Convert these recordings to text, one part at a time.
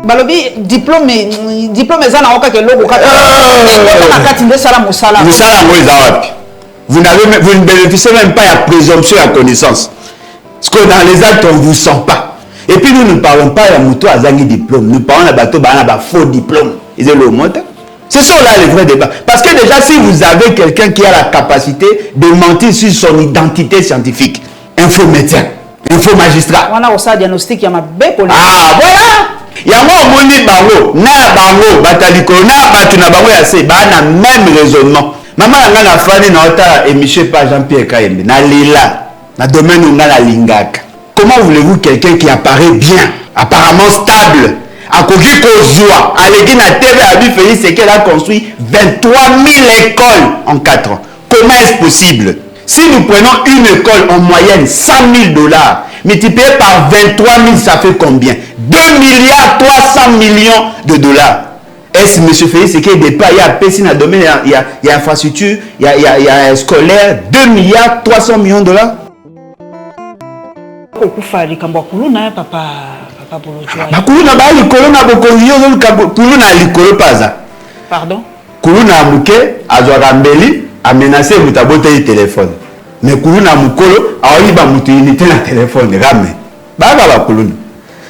Balobi diplôme ezana oka ke logo kaka. Vous ne bénéficiez même pas de la présomption à connaissance. Parce que dans les actes, on ne vous sent pas. Et puis nous ne parlons pas de Mouto Azangi diplôme. Nous parlons de bateau, faux diplôme. C'est ça là le vrai débat. Parce que déjà, si vous avez quelqu'un qui a la capacité de mentir sur son identité scientifique, info médecin, info magistrat. On a aussi un diagnostic qui a ma belle politique. Ah voilà! Il y a un monde bango, na bango, bataliko, na batuna bango yassé, ba na même raisonnement. Maman nga na fani na ota émission par Jean-Pierre Kayembe, na lila, na domaine où na la lingaka. Comment voulez-vous quelqu'un qui apparaît bien, apparemment stable, à Kogi Kozua, à l'église na TV à Bifeli, c'est qu'elle a construit 23 000 écoles en 4 ans. Comment est-ce possible? Si nous prenons une école en moyenne 100 000 $, multiplié par 23 000, ça fait combien? 2 milliards 300 millions de dollars. Est-ce que M. Félix, c'est qu'il y a des pays à Pessin, à domaine, il y a infrastructure, il y a scolaire, 2 milliards 300 millions de dollars? Pardon? Kuluna muke azwarambeli a menacé mutabote le téléphone. Mais kuluna mukolo a oyiba mutu unité na téléphone rame. Baba ba kuluna.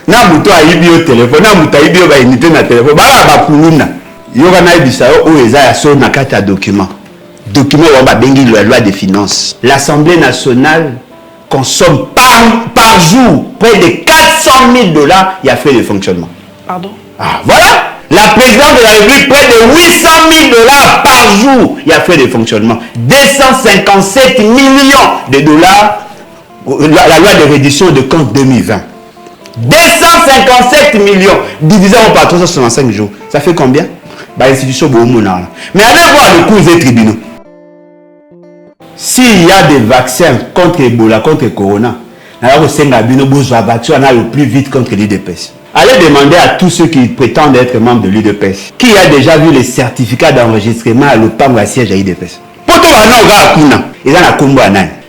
Na mutu ayibi yo téléphone, na mutu ayibi yo ba unité na téléphone. Baba ba kuluna. Yoga na ibisa o eza ya so na kata document. Document wa bengi la loi des finances. L'Assemblée nationale consomme par jour près de 400 000 $. Il y a fait de fonctionnement. Pardon? Ah voilà. La présidente de la République, près de 800 000 $ par jour, il y a fait de fonctionnement. 257 millions de dollars, la loi de reddition de compte 2020. 257 millions, divisé par 365 jours. Ça fait combien? Bah, institution mais allez voir le cours des tribunaux. S'il y a des vaccins contre Ebola, contre Corona, alors c'est un vaccin le plus vite contre l'IDPS. Allez demander à tous ceux qui prétendent être membres de l'UDPS qui a déjà vu les certificats d'enregistrement à l'OPAM ou à siège à l'UDPS.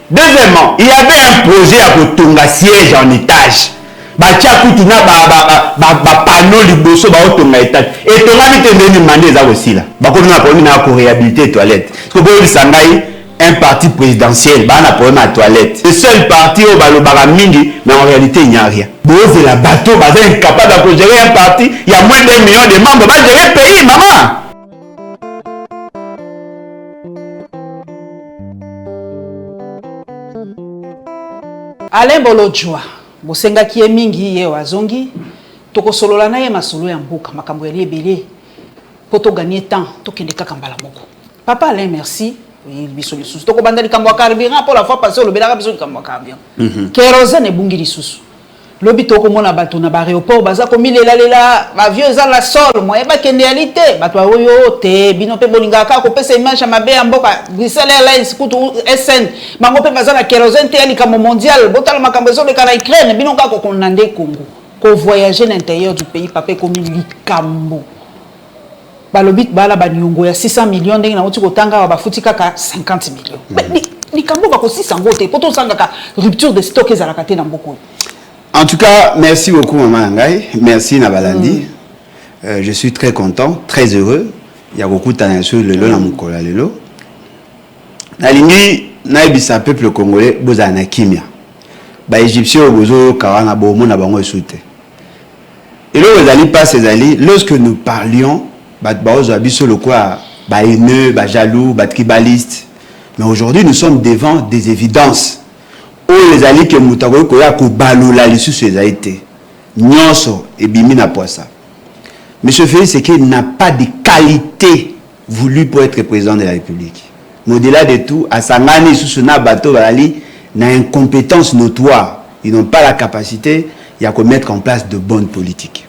Deuxièmement, il y avait un projet à Kotonga siège en étage. Panneau liboso ba otonga étage. Et tonga ni tendeni mandé ça aussi là. Ba ko na problème na ko réhabiliter toilette. Parce que boy sangai un parti présidentiel, bah, on a problème à la toilette. Le seul parti au Balobara Mingi, mais en réalité, il n'y a rien. Bon, c'est la bateau, bah, c'est incapable de gérer un parti. Il y a moins d'un million de membres, bah, gérer le pays, maman. Alain Bolojwa, Bosenga Kie Mingi, ye wazongi, toko solola na ye masolo ya mboka, makambo ya liebele, poto gagner temps, tokende kakambala moko. Papa Alain, merci. Oui, biso lisusu toko banda likambo ya carburant pour la fois passée le belaka biso likambo ya carburant kérosène ebungi lisusu lobi toko mona bato na ba aéroport baza ko milela lela ba vieux za la sol moye ba kendealité bato oyo te bino pe bolinga ka ko pesa image ya mabe ya mboka Bruxelles Airlines kutu SN bango pe baza na kérosène te likambo mondial botala makambo zo le kana Ukraine bino ka ko konande Congo ko voyager à l'intérieur du pays papé comme likambo balobit bala banyongo ya 600 millions ndenge na otiko tanga ba futika ka 50 millions. Mais ni kambo ba ko 600 ngote poto sanga ka rupture de stock ezalaka te na mboko. En tout cas, merci beaucoup maman Ngai, merci Nabalandi. Je suis très content, très heureux. Il y a beaucoup de talents sur le na mukola lelo. Na lingi na ibisa peuple congolais bozana kimia. Ba égyptien bozo kawana bomo na bango esute. Et là vous allez pas ces alliés lorsque nous parlions jaloux, tribaliste. Mais aujourd'hui, nous sommes devant des évidences. Où les alliés que nous avons été. Nyonso et Bimina Poissa. Monsieur Félix, c'est qu'il n'a pas de qualité voulue pour être président de la République. Mais au-delà de tout, à Sangani, Susuna, Bato, Valali, n'a une incompétence notoire. Ils n'ont pas la capacité de mettre en place de bonnes politiques.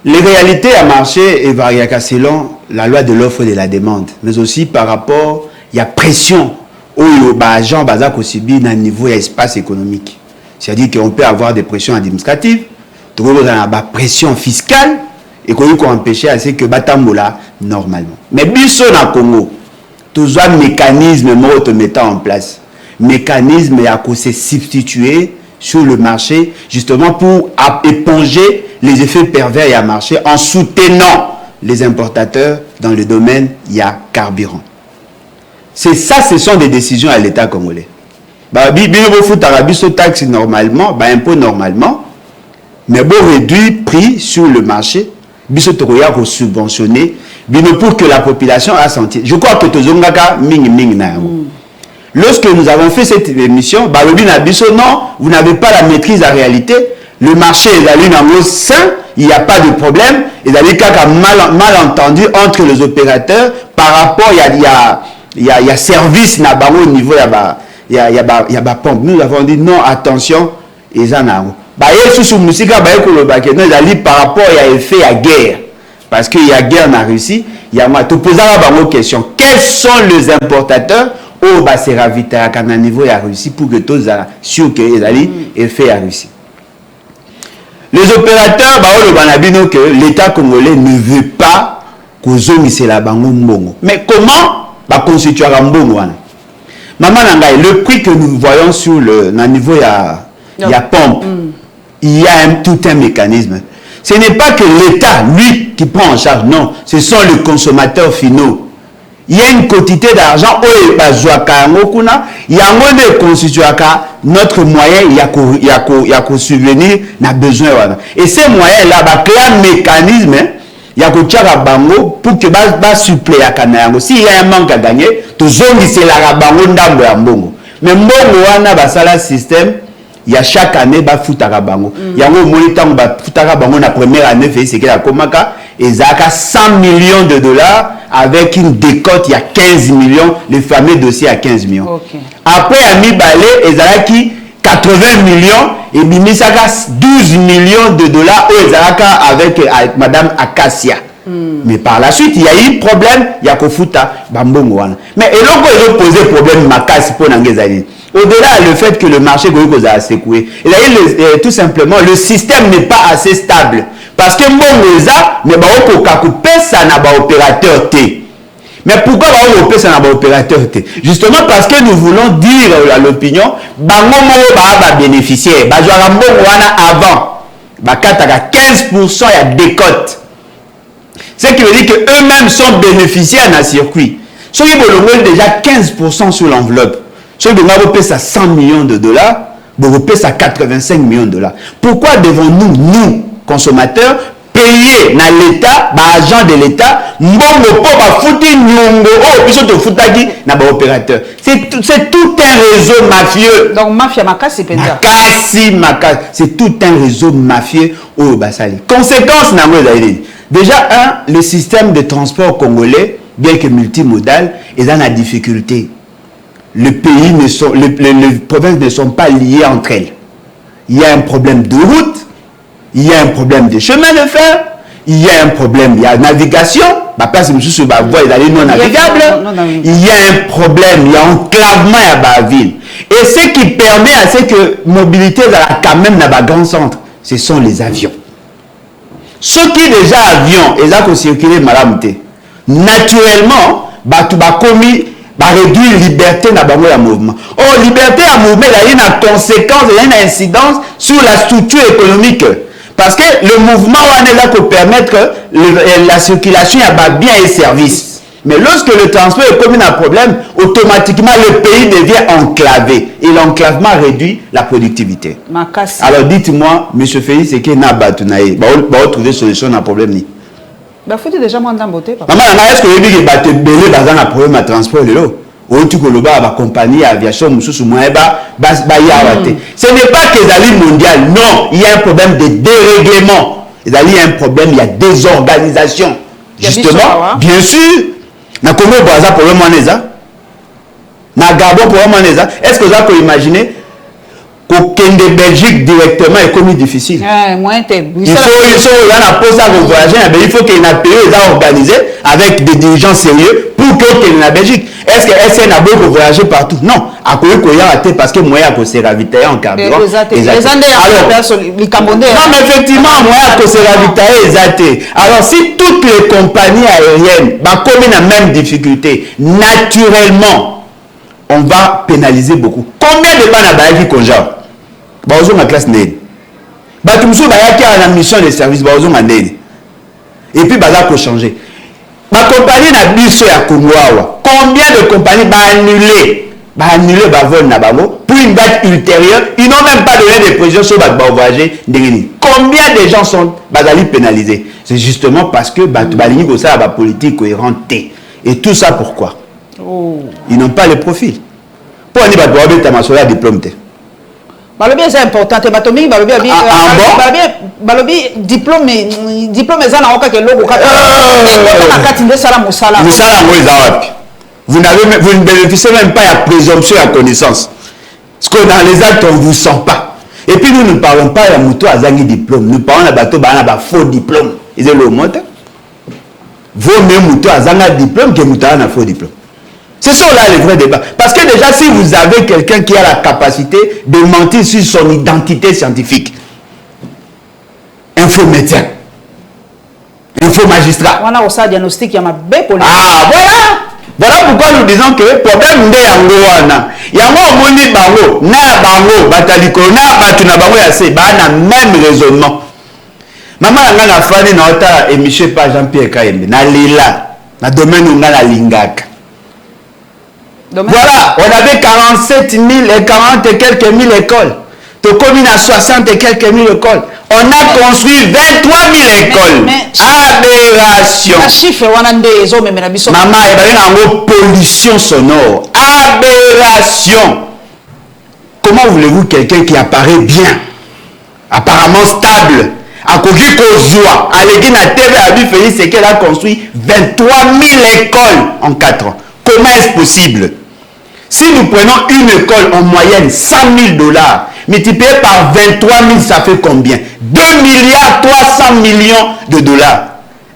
Les réalités à marché et varient selon la loi de l'offre et de la demande, mais aussi par rapport, il y a pression où les gens basent aussi bien à niveau espace économique. C'est-à-dire qu'on peut avoir des pressions administratives, on a des pression fiscale et qu'on peut empêcher à ce que Batambola normalement. Mais biso na Congo, tous un mécanisme mettant en place, mécanisme à se substituer sur le marché justement pour à éponger les effets pervers et à marcher en soutenant les importateurs dans le domaine il y a carburant. C'est ça, ce sont des décisions à l'État congolais. Bien vous fout Arabiso taxe normalement, impôt normalement, mais bon réduit prix sur le marché, biso tokoya ko subventionner, pour que la population a senti. Je crois que tozongaka ming na. Lorsque nous avons fait cette émission, non, vous n'avez pas la maîtrise de la réalité. Le marché est allé dans sain, il n'y a pas de problème. Il y a malentendu entre les opérateurs par rapport, il y a service au niveau, il y a pompe. Nous avons dit non, attention, ils en ont. Par rapport à l'effet à guerre. Parce qu'il y a guerre en Russie, il y a moi. Tu poses la question. Quels sont les importateurs au bas c'est ravité à niveau à Russie pour que tous sûr que les alliés aient fait à Russie. Les opérateurs, que l'État congolais ne veut pas que c'est la bango mbongo. Mais comment constituer un mbongo? Maman le prix que nous voyons sur le niveau il y a pompe, il y a tout un mécanisme. Ce n'est pas que l'État, lui, qui prend en charge, non, ce sont les consommateurs finaux. Il y a une quantité d'argent, il y a notre moyen, il y a qu'au subvenir, il a besoin. Et ces moyens-là, il y a un mécanisme, il y a qu'au bango pour que ça suppléer à Kanayango. S'il y a un manque à gagner, tout le monde c'est la bango ndambo ya mbongo. Mais mbongo wana basala système, il y a chaque année ba futaka bango. Il y a un moniteur ba futaka bango la première année fait c'est que la komaka et ça a 100 millions de dollars avec une décote il y a 15 millions, le fameux dossier à 15 millions. Okay. Après à mi-balé et ça qui 80 millions et bimisaka 12 millions de dollars avec madame Acacia. Mais par la suite, il y a eu problème, il y a Kofuta, Bambongo. Mais et là, ils ont posé problème Makasi pour Nangezali. Au-delà du fait que le marché a secoué, tout simplement, le système n'est pas assez stable. Parce que Mbongoza, mais ça n'a pas opérateur T. Mais pourquoi ça n'a pas opérateur T? Justement parce que nous voulons dire à l'opinion, Bango va bénéficier. Avant, 15% il y a décote. Ce qui veut dire qu'eux-mêmes sont bénéficiaires d'un circuit. Ceux qui veulent déjà 15% sur l'enveloppe. Ceux qui veulent payer ça 100 millions de dollars, vous payez ça 85 millions de dollars. Pourquoi devons-nous, nous, consommateurs, payer dans l'État, agent de l'État, c'est tout un réseau mafieux. Donc, mafia makasi penza. Makasi, c'est tout un réseau mafieux au Basali. Conséquence, déjà, le système de transport congolais, bien que multimodal, est dans la difficulté. Les provinces ne sont pas liées entre elles. Il y a un problème de route, il y a un problème de chemin de fer, il y a un problème, il y a navigation, non navigable, il y a un problème, il y a enclavement à la ville. Et ce qui permet à ce que mobilité quand même dans le grand centre, ce sont les avions. Ceux qui déjà avions, ils ont circulé malamté. Naturellement, tu vas commis réduire liberté dans le mouvement. Oh, liberté à mouvement, il y a une conséquence, il y a une incidence sur la structure économique. Parce que le mouvement est là pour permettre la circulation à biens et services. Mais lorsque le transport est comme un problème, automatiquement le pays devient enclavé. Et l'enclavement réduit la productivité. Alors dites-moi, M. Félix, c'est qu'il n'a pas trouvé solution à un problème. Il faut déjà moins d'emboter. Maman, est-ce que vous avez un problème de transport? La compagnie aviation, ce n'est pas que les mondial. Non, il y a un problème de dérèglement. Il y a un problème, il y a désorganisation. Justement, bien sûr. Na Congo Brazza problème moneza. Na Gabon problème moneza. Est-ce que vous avez imaginé qu'au Belgique directement est comme difficile? Il faut qu'il y ait un pays organisé avec des dirigeants sérieux pour qu'il y ait la Belgique. Est-ce que SN a beaucoup voyagé partout? Non. À quoi il y a raté parce que moi, il s'est ravitaillé en carburant. Non, mais effectivement, moi, il s'est ravitaillé. Alors, si toutes les compagnies aériennes comme la même difficulté, naturellement, on va pénaliser beaucoup. Combien de banabas qui conjure? Bonjour, ma classe née. Batumso bayaki à la mission de service bazo mandeni. Et puis baza ko changer. Ma compagnie na biso ya Kongoawa. Combien de compagnies ba annulé ba vol na bango pour une date ultérieure, ils n'ont même pas donné des précisions sur ba voyager ndengeni. Combien de gens sont bazali pénalisés? C'est justement parce que balingi ko ça ba politique cohérente. Et tout ça pourquoi? Ils n'ont pas le profil. Pour ni ba doit beta masola diplôme té. Balobi c'est important te batomi balobi diplôme ça na oka ke logo kaka na kati de sala musala ngo ezawapi. Vous ne bénéficiez même pas de présomption à connaissance. Parce que dans les actes, on ne vous sent pas. Et puis nous ne parlons pas de Mouto à Zangi diplôme. Nous parlons de bateau à faux diplôme. Ils ont le mot. Vaut mieux Mouto à Zangi diplôme que Mouto à un faux diplôme. C'est ça là le vrai débat. Parce que déjà, si vous avez quelqu'un qui a la capacité de mentir sur son identité scientifique, info médecin, info magistrat. On a aussi un diagnostic, il y a ma belle politique. Ah, voilà! Voilà pourquoi nous disons que le problème de Yangoana, Yango Moni Bango, na Bango, Bataliko, na Batuna Bango Yase, na même raisonnement. Maman a fait une émission par Jean-Pierre Kayembe, na Lila, na domaine où on a la Lingak. Voilà, on avait 47 000 et 40 et quelques mille écoles. Tu communes à 60 et quelques mille écoles. On a construit 23 000 écoles. Aberration. Maman, il y a une pollution sonore. Aberration. Comment voulez-vous quelqu'un qui apparaît bien, apparemment stable, à côté qu'on joie, à l'église à TV à lui Félix, c'est qu'elle a construit 23 000 écoles en 4 ans. Comment est-ce possible? Si nous prenons une école en moyenne 100 000 $, multiplié par 23 000, ça fait combien? 2 milliards 300 millions de dollars.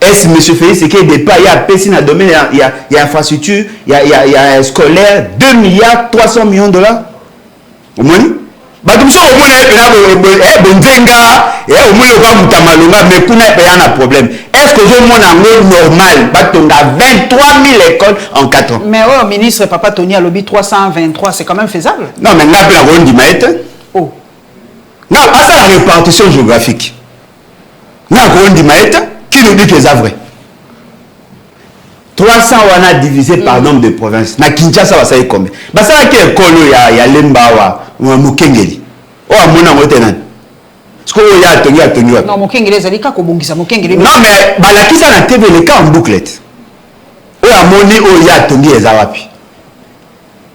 Est-ce, M. Félix, c'est qu'il y a des pas, il y a PC dans le domaine, il y a infrastructure, il y a scolaire, 2 milliards 300 millions de dollars? Au moins? Mais problème. Est-ce que je monde normal? On a 23 000 écoles en 4 ans. Mais au ministre Papa Tony a lobby 323, c'est quand même faisable. Non, mais là, on dit oh. Non, à ça la répartition géographique. Là, on dit qui nous dit que c'est vrai? 300 on a divisé par nombre de provinces. Na Kinshasa, ça est combien? Bah ça qui est colo ya Lembawa ou Mukengeli. Oh amona motenan. Ce que ya Tony. Non, Mukengeli ça dit ka ko bongisa Mukengeli. Non mais bah la qui ça na TV le cas en bouclette. Oh amoni oh ya Tony ezawapi.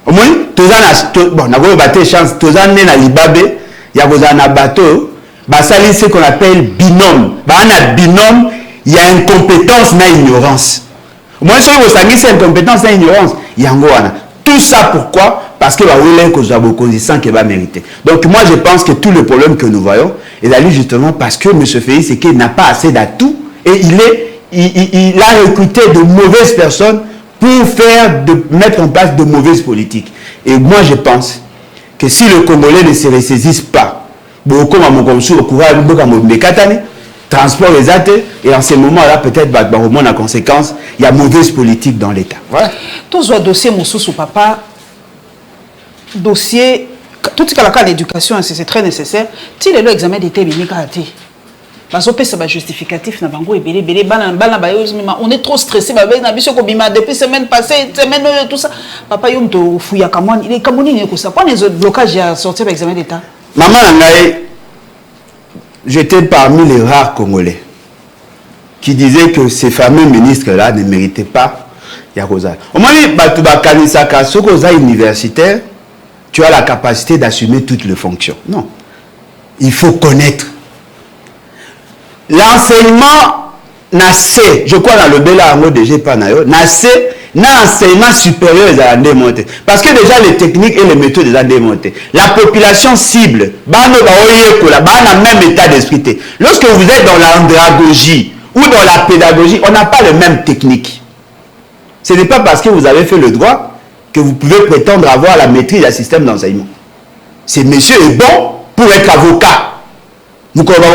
Au moins tozana bon na go bater chance tozana na Libabe ya kozana bateau bah ça c'est ce qu'on appelle binôme. Bah na binôme, il y a incompétence na ignorance. Moi, si vous savez c'est incompétence et ignorance, tout ça pourquoi? Parce que qui va mériter. Donc moi je pense que tout le problème que nous voyons est allé justement parce que M. Félix c'est qu'il n'a pas assez d'atouts et il a recruté de mauvaises personnes pour mettre en place de mauvaises politiques. Et moi je pense que si le Congolais ne se ressaisissent pas, transport les athées, et en ce moment-là, peut-être, en conséquence, il y a mauvaise politique dans l'État. Voilà. Tout ce dossier, Moussou, papa, dossier, tout ce qui est l'éducation, c'est très nécessaire. Si l'examen d'État est raté, justificatif, on est trop stressé, depuis semaine passée, semaine, tout ça. Papa, il y a un blocage à sortir de l'examen d'État. Maman, j'étais parmi les rares Congolais qui disaient que ces fameux ministres-là ne méritaient pas Yakoza. Au moins, universitaire, tu as la capacité d'assumer toutes les fonctions. Non. Il faut connaître. L'enseignement n'a c'est, je crois dans le Bela Ango de Jepanayo, n'a c'est, n'a enseignement supérieur à démonter. Parce que déjà les techniques et les méthodes sont démontées. La population cible, n'a même état d'esprit. Lorsque vous êtes dans l'andragogie ou dans la pédagogie, on n'a pas les mêmes techniques. Ce n'est pas parce que vous avez fait le droit que vous pouvez prétendre avoir la maîtrise du système d'enseignement. Ce monsieur est bon pour être avocat. Mais dans le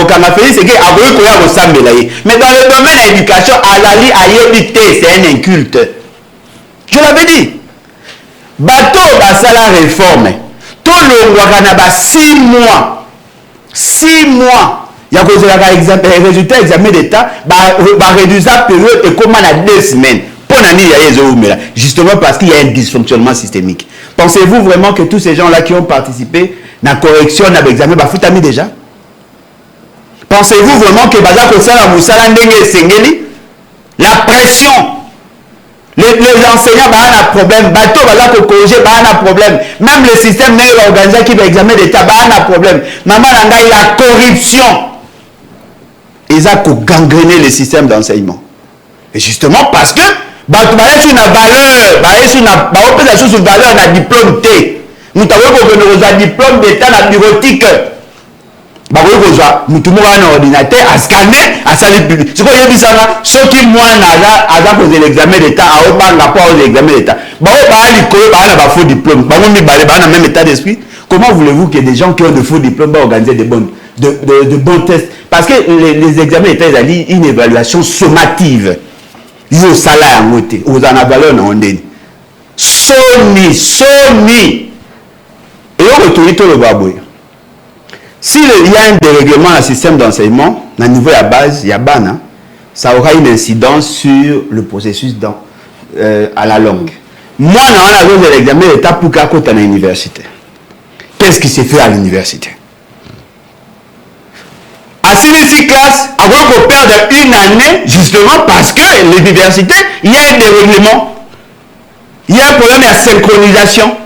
domaine de l'éducation, Alali Ayobite, c'est un inculte. Je l'avais dit. Bateau basala réforme. Tout le Ouaganaba 6 mois. 6 mois. Il y a un résultat examen d'état, réduire la période et comment à 2 semaines. Pour justement parce qu'il y a un dysfonctionnement systémique. Pensez-vous vraiment que tous ces gens-là qui ont participé à la correction de l'examen, bah, déjà? Pensez-vous vraiment que la pression, les enseignants ont un problème, bateau va corriger, un problème, même le système organisé qui va examiner d'état, un problème. Maman, la corruption, ils ont gangréné le système d'enseignement. Et justement parce que bah tu vas être une valeur, une valeur na diplôme T. Nous avons un diplôme d'état na bureautique. Bah oui besoin, nous tout un ordinateur à scanner, à salir public. C'est quoi il dit ça là? Ceux qui moi n'a posé l'examen d'état, à haut pas posé l'examen d'état. Bah on a faux diplôme. Bah on a même état d'esprit. Comment voulez-vous que des gens qui ont de faux diplômes vont organiser de bons tests? Parce que les examens d'état, ils ont une évaluation sommative. Ils ont salaire en côté, ils ont la valeur en ondine. Sony. Et on retourne tout le baboué. S'il y a un dérèglement dans le système d'enseignement, au niveau de la base, il y a BANA, ça aura une incidence sur le processus à la longue. Moi, on a l'examen d'état pour qu'à côté de l'université. Qu'est-ce qui s'est fait à l'université? À ces classes, avant qu'on perde une année, justement parce que l'université, il y a un dérèglement. Il y a un problème de synchronisation.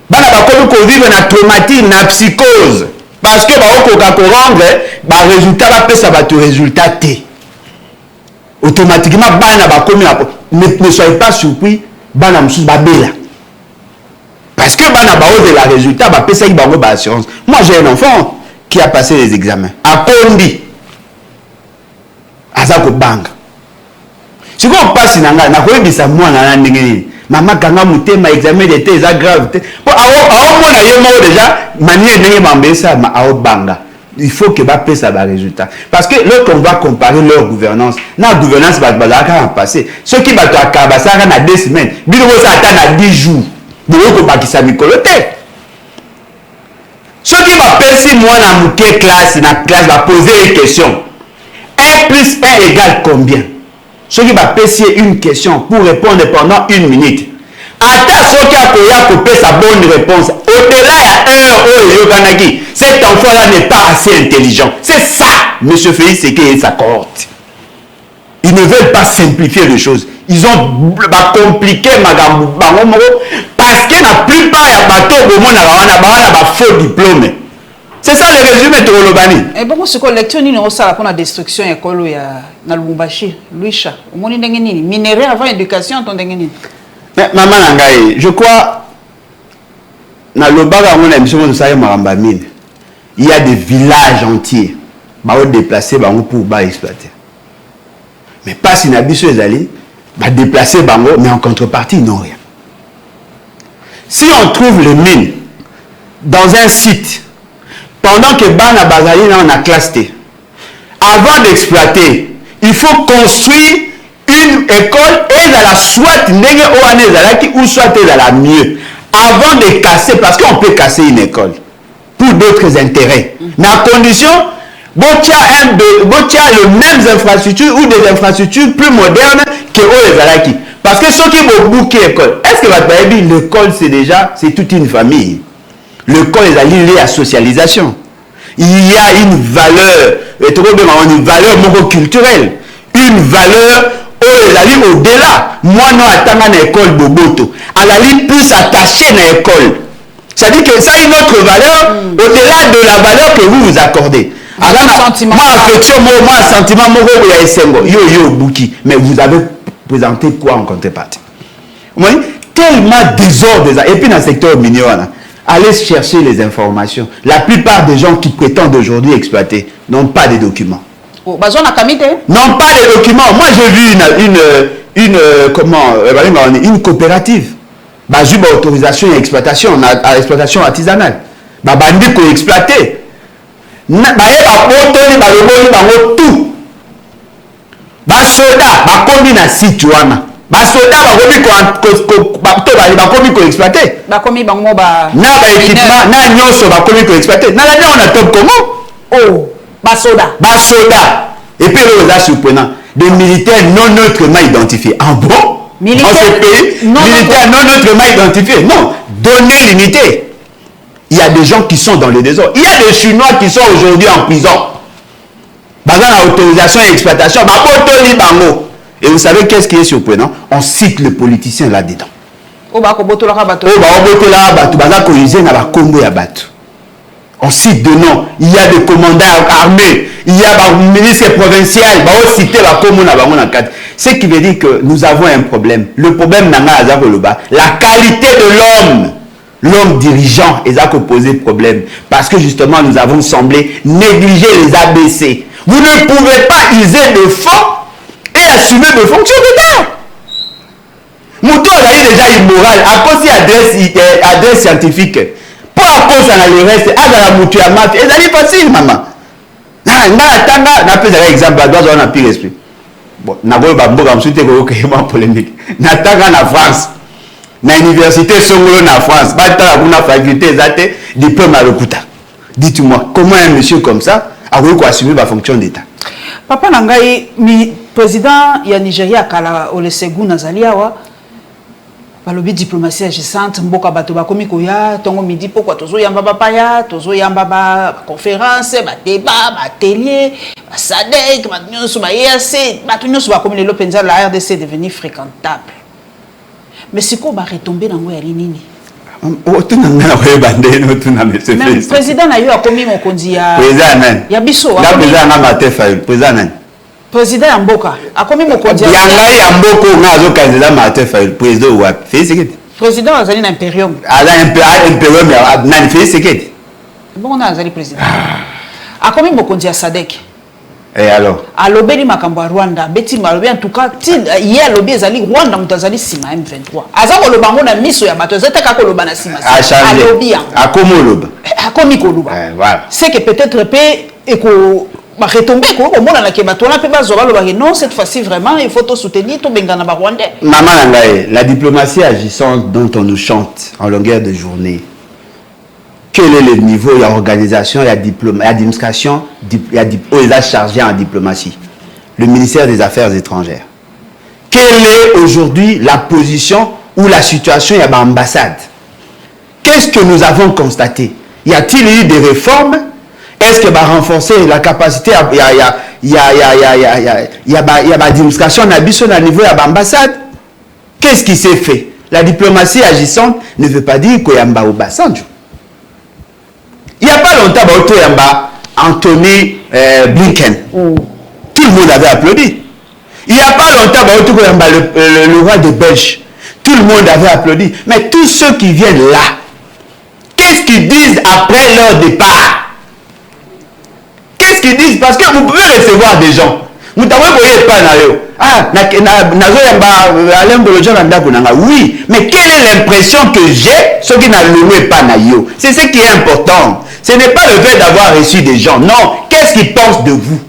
Il y a un vivre un traumatisme, une psychose. Parce que le résultat va être résultat T. Automatiquement, ne soyez pas surpris, parce que le résultat va payer ça assurance. Moi, j'ai un enfant qui a passé les examens. À Kondi. À Zakobang. Si on passe dans la maman kanga mutema examen d'été ça grave. Déjà manière ça banga. Il faut que bape ça va résultat. Parce que lorsqu'on va comparer leur gouvernance, la gouvernance va passer. Ceux qui va à ça dans 2 semaines, bino ça attend à 10 jours. Beaucoup pas qui s'amicolote. Ceux qui va passer moi dans la classe va poser une question. 1 plus 1 égale combien? Ceux qui va passer une question pour répondre pendant 1 minute. Attends ceux qui a coupé sa bonne réponse. Au-delà il y a 1 heure, cet enfant-là n'est pas assez intelligent. C'est ça, M. Félix, c'est qu'il sa cohorte. Ils ne veulent pas simplifier les choses. Ils ont compliqué parce que la plupart des bateaux au monde ont faux diplôme. C'est ça le résumé de Rolobani. Et bon, ce que lecture ni ça pour la destruction école ya na Lubumbashi, Luisha. Au monde ndengeni minerai avant éducation ton ndengeni. Maman Nangaï, je crois na Lobaga on a émission de ça maramba mine. Il y a des villages entiers ba déplacer bango pour ba exploiter. Mais pas si nabiso ezali ba déplacer bango mais en contrepartie non rien. Si on trouve les mines dans un site pendant que Bana Bazali on a classé, avant d'exploiter, il faut construire une école et dans la soit nege ou soit dans la mieux avant de casser, parce qu'on peut casser une école pour d'autres intérêts. Dans la condition, bon, tu as les mêmes infrastructures ou des infrastructures plus modernes que les parce que ceux qui vont bouquer l'école, est-ce que votre dire l'école c'est toute une famille? L'école est liée à la socialisation. Il y a une valeur culturelle, une valeur au-delà. Moi, non, attends à l'école Boboto. À la ligne plus attachée à l'école. C'est-à-dire que ça a une autre valeur au-delà de la valeur que vous vous accordez. Alors, moi, affection, moi, sentiment, mais vous avez présenté quoi en contrepartie? Tellement désordre. Et puis dans le secteur minier, allez chercher les informations. La plupart des gens qui prétendent aujourd'hui exploiter n'ont pas de documents. N'ont pas de documents. Moi, j'ai vu une coopérative. J'ai eu autorisation à exploitation artisanale. Bandi pour exploiter. Tout. Soda, bakomi na site wana. Soda bakomi ko exploiter. Bakomi bango ba na ba équipement na nyonso bakomi ko exploiter. Na la on a top Congo. Oh. Basoda. Et puis là, surprenant, des militaires non neutrement identifiés. En bon, dans ce pays, militaires non neutrement identifiés. Non, donner l'unité. Il y a des gens qui sont dans le désordre. Il y a des Chinois qui sont aujourd'hui en prison. Dans l'autorisation et l'exploitation, et vous savez qu'est-ce qui est surprenant? On cite le politicien là-dedans. On cite de nom. Il y a des commandants armés, il y a des ministres provinciaux, ce qui veut dire que nous avons un problème. Le problème, la qualité de l'homme. L'homme dirigeant est à poser problème. Parce que justement, nous avons semblé négliger les ABC. Vous ne pouvez pas user de fonds et assumer de fonctions d'État. Mouton est déjà immoral. À cause de adresse scientifique. Pour à cause de le reste, à la mouture à maths, et c'est facile, maman. Na pèse un exemple, doit avoir un pire esprit. Bon, na go ba mboka msute ko ko polémique. Nataka na France. Na université songolo na France, ba ta kuna faculté ezate diplôme à lokuta. Dites-moi, comment un monsieur comme ça a voulu assumer la fonction d'État? Papa Nangai, mi président ya Nigeria kala Olusegun Nazaliawa, balobi diplomatie agissante, mboka bato bakomi koya, tongo midi pokwa tozo yamba bapaya, tozo yamba ba conférence, ba débat, ba atelier, ba SADC, ba nyonso ba EAC, ba nyonso bakomi lelo penza la RDC est devenu fréquentable. Mais c'est quoi va retomber dans moi nini? Même président na yo akomi mokonzi ya ya biso président ya mboka akomi mokonzi ya ngai ya mboko ngazo candidat Martin Fayulu président wa Fésekete président azali na imperium ala imperium ya na Fésekete bon na azali président akomi mokonzi ya SADC. Et alors? Alobeli makambo Rwanda, beti malobi en tout cas til hier lobi ezali Rwanda mutazali sima M23. Azako lobango na miso ya bato zeta kako loba na sima. Alobi yango. Akomo loba. Akomi ko loba. Voilà. C'est que peut-être pe eko ba retomber ko o mona na ke bato na pe bazo ba loba non cette fois-ci vraiment il faut to soutenir to bengana ba Rwandais. Maman Nangaye, la diplomatie agissante dont on nous chante en longueur de journée. Quel est le niveau, il y a organisation, il y a administration, il y a chargé en diplomatie. Le ministère des Affaires étrangères. Quelle est aujourd'hui la position ou la situation, il y a l'ambassade? Qu'est-ce que nous avons constaté? Y a-t-il eu des réformes? Est-ce que va renforcer la capacité? Il y a l'administration, il y a niveau, il y a l'ambassade. Qu'est-ce qui s'est fait? La diplomatie agissante ne veut pas dire qu'il y a un bassin. Il n'y a pas longtemps, Anthony Blinken. Tout le monde avait applaudi. Il n'y a pas longtemps, le roi de Belge. Tout le monde avait applaudi. Mais tous ceux qui viennent là, qu'est-ce qu'ils disent après leur départ? Qu'est-ce qu'ils disent? Parce que vous pouvez recevoir des gens. Vous n'avez pas oui, mais quelle est l'impression que j'ai? Ce qui n'a loué pas naïo. C'est ce qui est important. Ce n'est pas le fait d'avoir reçu des gens. Non. Qu'est-ce qu'ils pensent de vous?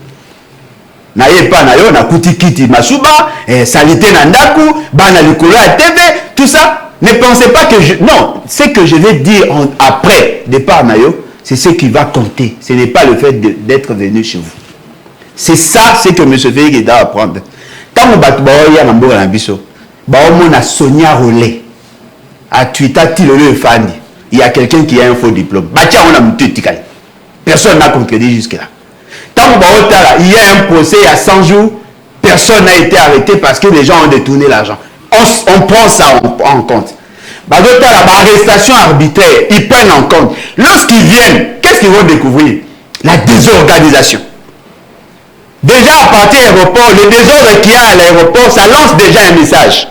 Naïe pas naïo, na kuti kiti masuba, salité nandaku, bana likolo à TV, tout ça. Ne pensez pas que je... Non, ce que je vais dire après départ naïo, c'est ce qui va compter. Ce n'est pas le fait d'être venu chez vous. C'est ça, c'est que M. Félix doit apprendre. Quand on bat Sonia Rollet à Twitter, il y a quelqu'un qui a un faux diplôme. Personne n'a contredit jusque-là. Quand il y a un procès il y a 100 jours, personne n'a été arrêté parce que les gens ont détourné l'argent. On prend ça en compte. L'arrestation arbitraire, ils prennent en compte. Lorsqu'ils viennent, qu'est-ce qu'ils vont découvrir? La désorganisation. Déjà à partir de l'aéroport, le désordre qu'il y a à l'aéroport, ça lance déjà un message.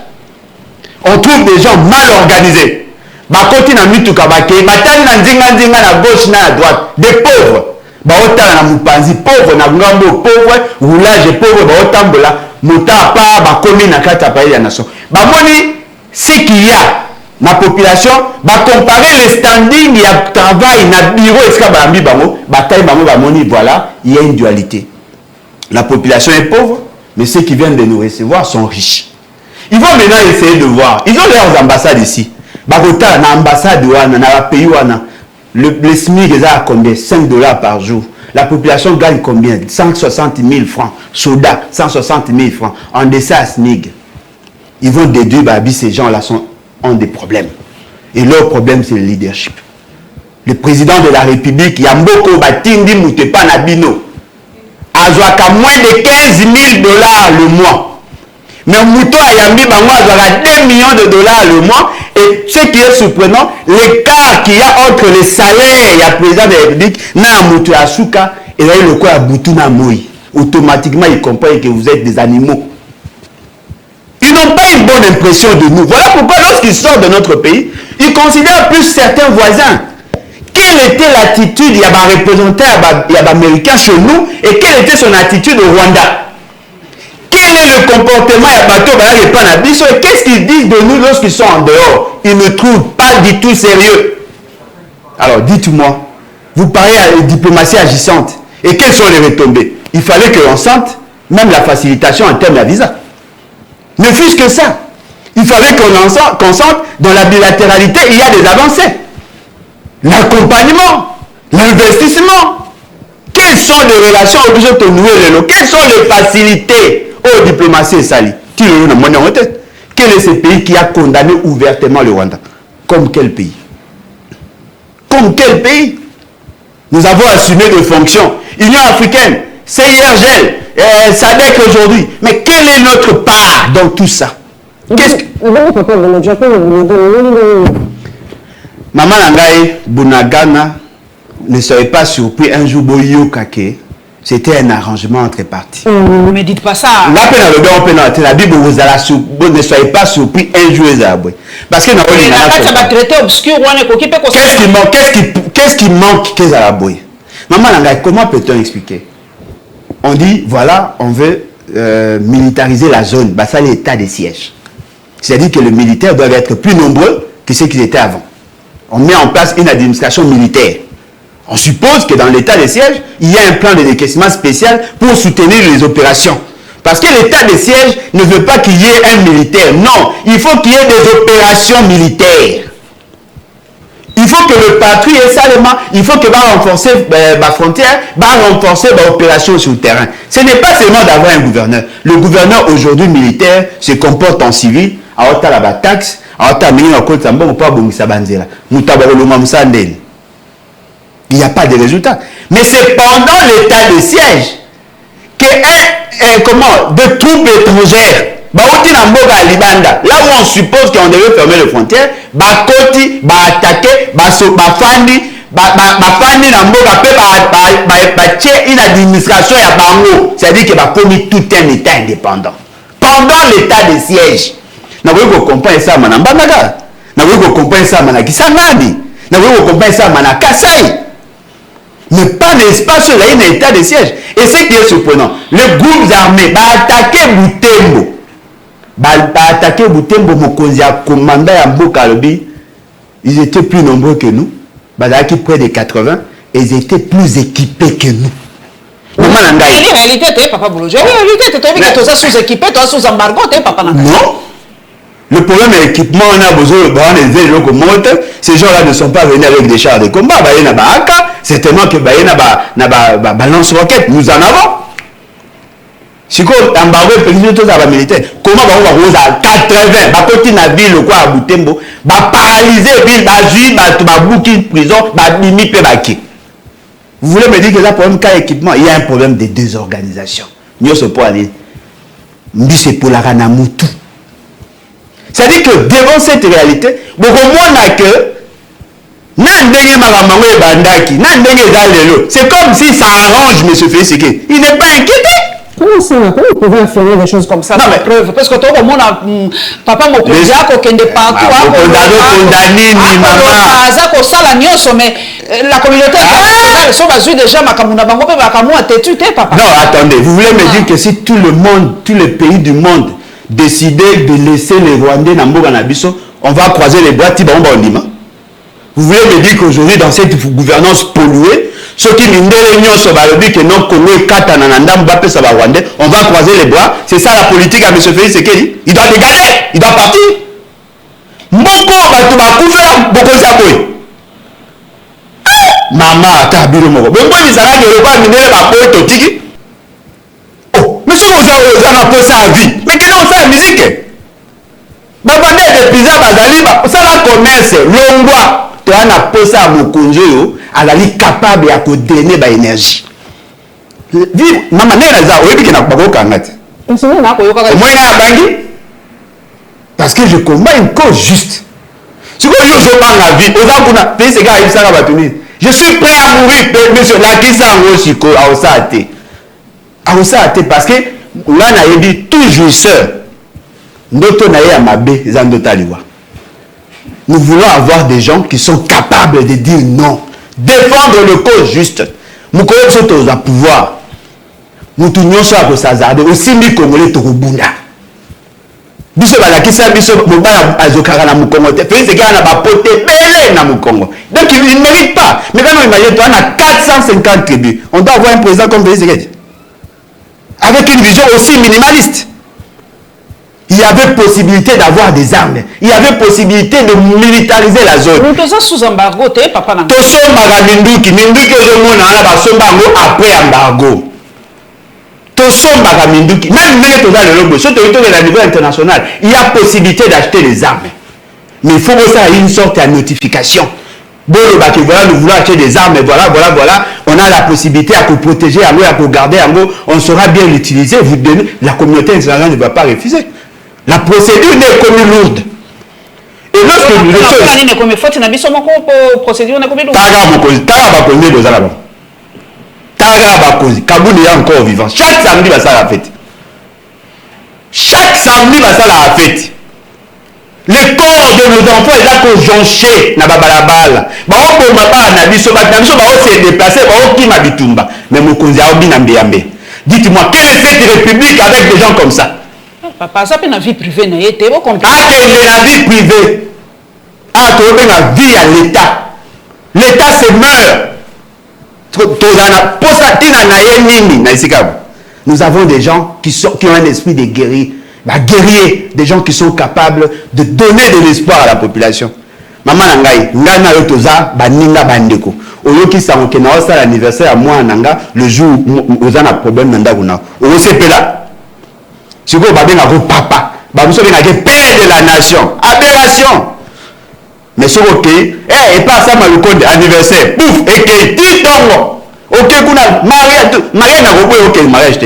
On trouve des gens mal organisés. Bakoti na mituka bake, batali na nzinga na gauche na droite, des pauvres. Baotala na mupanzi pauvre na ngambo pauvre, roulage pauvre baotambola, mota pa bakomi na kata pa ya nation. Bamoni ce qu'il y a na population, ba comparer les standings ya travail na bureau eska baambi bango, bataille bango bamoni voilà, il y a une dualité. La population est pauvre, mais ceux qui viennent de nous recevoir sont riches. Ils vont maintenant essayer de voir. Ils ont leurs ambassades ici. Bagota, na ambassade, na pays, le SMIC est à combien? $5 par jour. La population gagne combien? 160 000 francs. Soda, 160 000 francs. En deçà à SMIG. Ils vont déduire, bah, ces gens-là ont des problèmes. Et leur problème, c'est le leadership. Le président de la République, Yamboko Batindi Moutepa Nabino, a moins de 15 000 $ le mois. Mais Mouto Ayambi Bango a 2 millions de $ le mois. Et ce qui est surprenant, l'écart qu'il y a entre les salaires et le président de la République, na Mouto Asuka, et là, le quoi à Boutou na Moi. Automatiquement, il comprend que vous êtes des animaux. Ils n'ont pas une bonne impression de nous. Voilà pourquoi lorsqu'ils sortent de notre pays, ils considèrent plus certains voisins. Quelle était l'attitude, il y a un représentant, il y a un Américain chez nous, et quelle était son attitude au Rwanda? Quel est le comportement, il y a bateau, et qu'est-ce qu'ils disent de nous lorsqu'ils sont en dehors? Ils ne trouvent pas du tout sérieux. Alors dites-moi, vous parlez à la diplomatie agissante, et quelles sont les retombées? Il fallait que l'on sente même la facilitation en termes de visa. Ne fût-ce que ça. Il fallait qu'on sente dans la bilatéralité, il y a des avancées. L'accompagnement, l'investissement. Quelles sont les relations obligées de nouer les lots? Quelles sont les facilités aux diplomaties salies? Quel est ce pays qui a condamné ouvertement le Rwanda? Comme quel pays? Comme quel pays? Nous avons assumé des fonctions. Union africaine, CIRGL, SADC aujourd'hui. Mais quelle est notre part dans tout ça? Qu'est-ce que... Maman Nangaï, Bunagana, ne serait pas surpris un jour Boyo Kake. C'était un arrangement entre parties. Ne me dites pas ça. La Bible vous a ne soyez pas surpris un jour. Parce que qu'est-ce qui manque que Zalaboy? Maman Nangaï, comment peut-on expliquer? On dit, voilà, on veut militariser la zone. Bah, ça, l'état de siège. C'est-à-dire que les militaires doivent être plus nombreux que ceux qu'ils étaient avant. On met en place une administration militaire. On suppose que dans l'état de siège, il y a un plan de décaissement spécial pour soutenir les opérations. Parce que l'état de siège ne veut pas qu'il y ait un militaire. Non, il faut qu'il y ait des opérations militaires. Il faut que le patrouille est salement, il faut que va renforcer la frontière, va renforcer l'opération sur le terrain. Ce n'est pas seulement d'avoir un gouverneur. Le gouverneur aujourd'hui militaire se comporte en civil, à hauteur la taxe, à hauteur la côte samba, ou pas bongisa banzela. Il n'y a pas de résultat. Mais c'est pendant l'état de siège que des troupes étrangères, là où on suppose qu'on devait fermer les frontières, bakoti, attaquer, bafandi, na mboga pe une administration ya bango, c'est-à-dire que va commis tout un état indépendant. Pendant l'état de siège, na voulez comprendre ça manambanaga, na voulez comprendre ça manakisangani, na voulez comprendre ça manakasai. Mais pas l'espace là, il y a un état de siège. Et ce qui est surprenant, les groupes armés va attaquer Butembo. Attaquer Butembo, Mokonzi a commandé à Mbokalobi. Ils étaient plus nombreux que nous. Qui près de 80. Et ils étaient plus équipés que nous. En réalité, tu es papa Boulogé. En réalité, tu es sous-équipé, tu es sous embargo, tu es papa Nanga. Non. Le problème est l'équipement, on a besoin de ces gens-là ne sont pas venus avec des chars de combat. Certainement que balance roquette, nous en avons. Si on a embargo militaire, comment on va à 80, côté na ville quoi à Butembo, paralyser ville, juger, prison, limite baki. Vous voulez me dire que là problème cas équipement, il y a un problème de désorganisation. Nous ce point aller. C'est pour la Ranamutu. C'est-à-dire que devant cette réalité, c'est comme si ça arrange M. Fesseke. Il n'est pas inquiété. Comment ça? Comment vous pouvez affirmer des choses comme ça? Non, mais preuve. Parce que tout le monde a papa mon cousin qui est partout. Mais la communauté déjà papa. Non, attendez. Vous voulez me dire que si tout le monde, tous les pays du monde décidaient de laisser les Rwandais dans Mboganabiso, on va croiser les bras Tibamba Ondima? Vous voulez me dire qu'aujourd'hui, dans cette gouvernance polluée, ceux qui n'ont pas que non, on va croiser les bras. C'est ça la politique à M. Félix Sekeli. Il doit dégager, il doit partir. Moko, Maman, t'as bien le mot. Mais moi, il s'arrête de repas, mineur, ma poète au tiki. Oh, mais si vous avez posé ça à vie, mais quelle est ça la musique? Babane de pizza, bazali, ça la commerce, l'ongwa, tu as posé ça à mon congé, elle capable de donner de l'énergie. Vive, maman, n'est pas ça, oui, puis qu'il n'a pas beaucoup à mettre. Moi, il y a un bangi. Parce que je combats une cause juste. Si vous voulez, je parle la vie, je suis prêt à mourir, monsieur, la qui s'en va, parce que là, on a dit toujours seul. Nous voulons avoir des gens qui sont capables de dire non, défendre le cause juste. Nous connaissons tous le pouvoir. Nous tournons sur la Sazade, aussi mis Congolais Torobunda. Biso balakisa biso mobala azokara na mukongo te fait c'est qu'il na ba poté belé na mukongo donc il ne mérite pas mais quand on imagine toi on a 450 tribus on doit avoir un président comme Félix Tshisekedi avec une vision aussi minimaliste. Il y avait possibilité d'avoir des armes, il y avait possibilité de militariser la zone. Nous sommes sous embargo te papa na to somba minduki je mona na ba somba ngo après embargo. Même au niveau international, il y a possibilité d'acheter des armes. Mais il faut que ça ait une sorte de notification. Bon, voilà, nous voulons acheter des armes, voilà. On a la possibilité à protéger, à garder, on saura bien l'utiliser. Vous donnez, la communauté internationale ne va pas refuser. La procédure n'est comme lourde. Et lorsque nous Kaboul est encore vivant. Chaque samedi, va ça la fête. Chaque samedi, va ça la fête. Les corps de nos enfants, ils ont jonché na babalabala. Ba on ma pas na biso ba biso ba on s'est déplacé ba on qui mabitumba. Mais mokonzi a obi na mbeyambe. Dites-moi quelle est cette république avec des gens comme ça? Papa, ça peut na vie privée na été vous comprenez? Ah, quelle est la vie privée? Ah, tu veux la vie à l'État. L'État se meurt. Nous avons des gens qui ont un esprit de guerrier, guerrier, des gens qui sont capables de donner de l'espoir à la population. Maman Nangai, Ngana Yotoza, Baninga Bandeko. Oyoki Sankena, c'est l'anniversaire à moi Nanga, le jour où on a un problème Nandaguna. Oyo Sepela, si vous avez un papa, vous avez un père de la nation. Aberration. Mais ce ok, et pas ça le anniversaire, pouf, et que dit donc, ok, mariage n'a pas ok, mariage.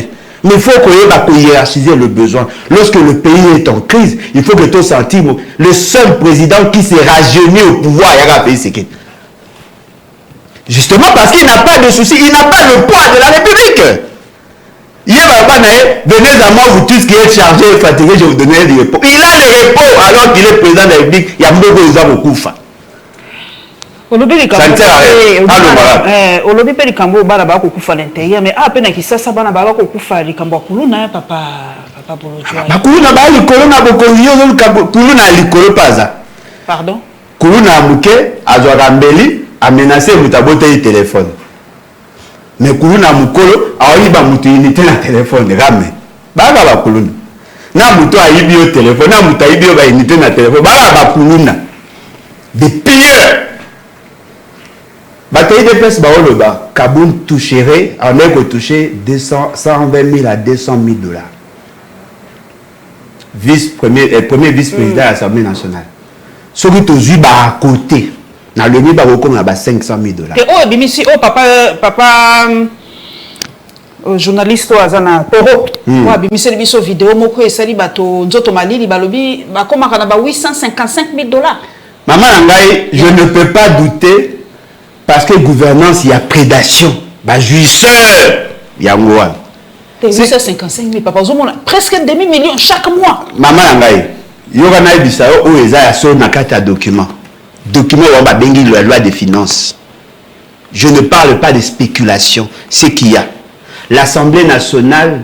Mais il faut qu'on hiérarchiser le besoin. Lorsque le pays est en crise, il faut que tout sentime le seul président qui s'est rajeuni au pouvoir, il y a un pays, c'est qui? Justement parce qu'il n'a pas de souci, il n'a pas le poids de la République. Venez à moi, vous tous qui êtes chargés et fatigués, je vous donnerai du repos. Il a le repos alors qu'il est président de la République. Il y a beaucoup de gens beaucoup faim. Ça ne sert à rien. Olobi pe likambo bana ba ko kufa l'intérieur mais ah pe na kisasa bana ba ko kufa likambo kuluna papa Bolojwa. Ba kuluna ba likolo na bokonzi kuluna likolo paza. Pardon? Kuluna muke azwa mbeli a menacé mutabote yi téléphone. Mais kuluna mukolo aoyiba mutu unité na téléphone rame. Baga ba kuluna. Na mutu ayibi yo téléphone, na mutu ayibi yo ba unité na téléphone. Baga ba kuluna. Des pilleurs. Bataille de peste baoloba, Kaboul toucherait, on est touché 120 000 à 200 000 $. Premier vice-président de l'Assemblée nationale. Ce qui est juste à côté, dans le niveau on a 500 000 $. Et oh, bimisi, oh papa, journaliste Azana Toro, oh bimisi le biso vidéo moko et sali bato nzoto malili balobi, ba koma kana ba 855 000 $. Maman Nangai, je ne peux pas douter. Parce que gouvernance, il y a prédation. Bah, jouisseur, il y a moi. 855 000, papa, presque demi-million chaque mois. Maman Nangai, il y aura un bisao où il y a un document. Document où il y a la loi des finances. Je ne parle pas de spéculation. C'est qu'il y a. L'Assemblée nationale